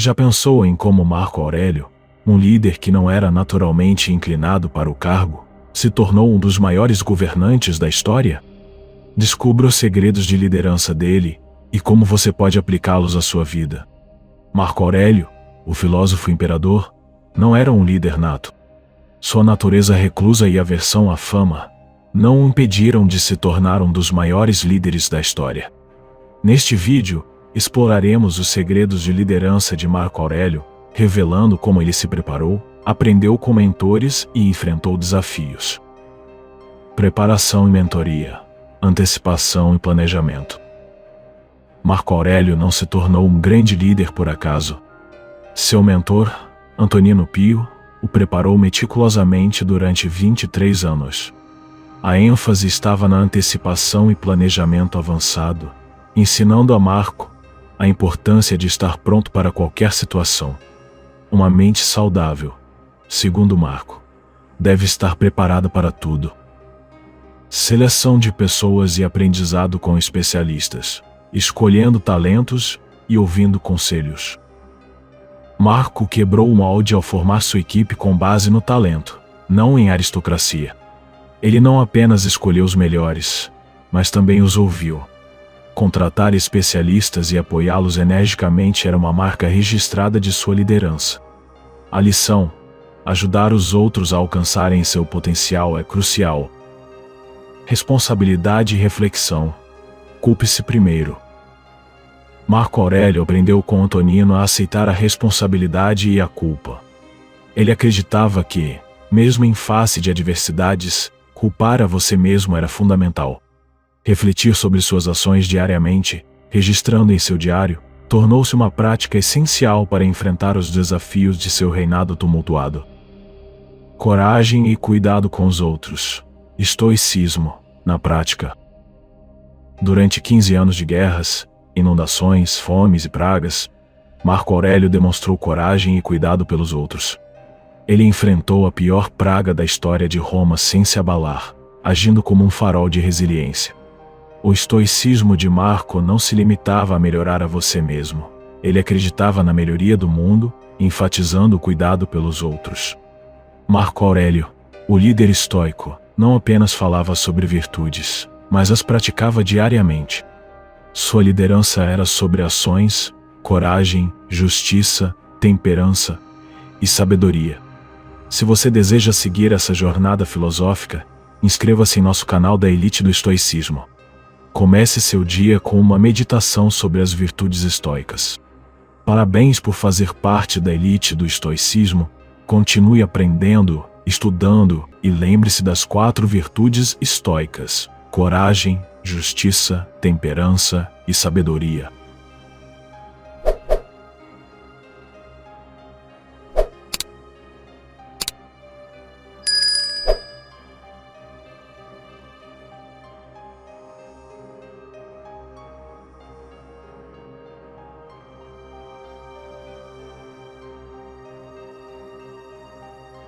Já pensou em como Marco Aurélio, um líder que não era naturalmente inclinado para o cargo, se tornou um dos maiores governantes da história? Descubra os segredos de liderança dele e como você pode aplicá-los à sua vida. Marco Aurélio, o filósofo imperador, não era um líder nato. Sua natureza reclusa e aversão à fama não o impediram de se tornar um dos maiores líderes da história. Neste vídeo, exploraremos os segredos de liderança de Marco Aurélio, revelando como ele se preparou, aprendeu com mentores e enfrentou desafios. Preparação e mentoria, antecipação e planejamento. Marco Aurélio não se tornou um grande líder por acaso. Seu mentor, Antonino Pio, o preparou meticulosamente durante 23 anos. A ênfase estava na antecipação e planejamento avançado, ensinando a Marco a importância de estar pronto para qualquer situação. Uma mente saudável, segundo Marco, deve estar preparada para tudo. Seleção de pessoas e aprendizado com especialistas, escolhendo talentos e ouvindo conselhos. Marco quebrou o molde ao formar sua equipe com base no talento, não em aristocracia. Ele não apenas escolheu os melhores, mas também os ouviu. Contratar especialistas e apoiá-los energicamente era uma marca registrada de sua liderança. A lição: ajudar os outros a alcançarem seu potencial é crucial. Responsabilidade e reflexão. Culpe-se primeiro. Marco Aurélio aprendeu com Antonino a aceitar a responsabilidade e a culpa. Ele acreditava que, mesmo em face de adversidades, culpar a você mesmo era fundamental. Refletir sobre suas ações diariamente, registrando em seu diário, tornou-se uma prática essencial para enfrentar os desafios de seu reinado tumultuado. Coragem e cuidado com os outros. Estoicismo, na prática. Durante 15 anos de guerras, inundações, fomes e pragas, Marco Aurélio demonstrou coragem e cuidado pelos outros. Ele enfrentou a pior praga da história de Roma sem se abalar, agindo como um farol de resiliência. O estoicismo de Marco não se limitava a melhorar a você mesmo. Ele acreditava na melhoria do mundo, enfatizando o cuidado pelos outros. Marco Aurélio, o líder estoico, não apenas falava sobre virtudes, mas as praticava diariamente. Sua liderança era sobre ações, coragem, justiça, temperança e sabedoria. Se você deseja seguir essa jornada filosófica, inscreva-se em nosso canal da Elite do Estoicismo. Comece seu dia com uma meditação sobre as virtudes estoicas. Parabéns por fazer parte da Elite do Estoicismo. Continue aprendendo, estudando e lembre-se das 4 virtudes estoicas: coragem, justiça, temperança e sabedoria.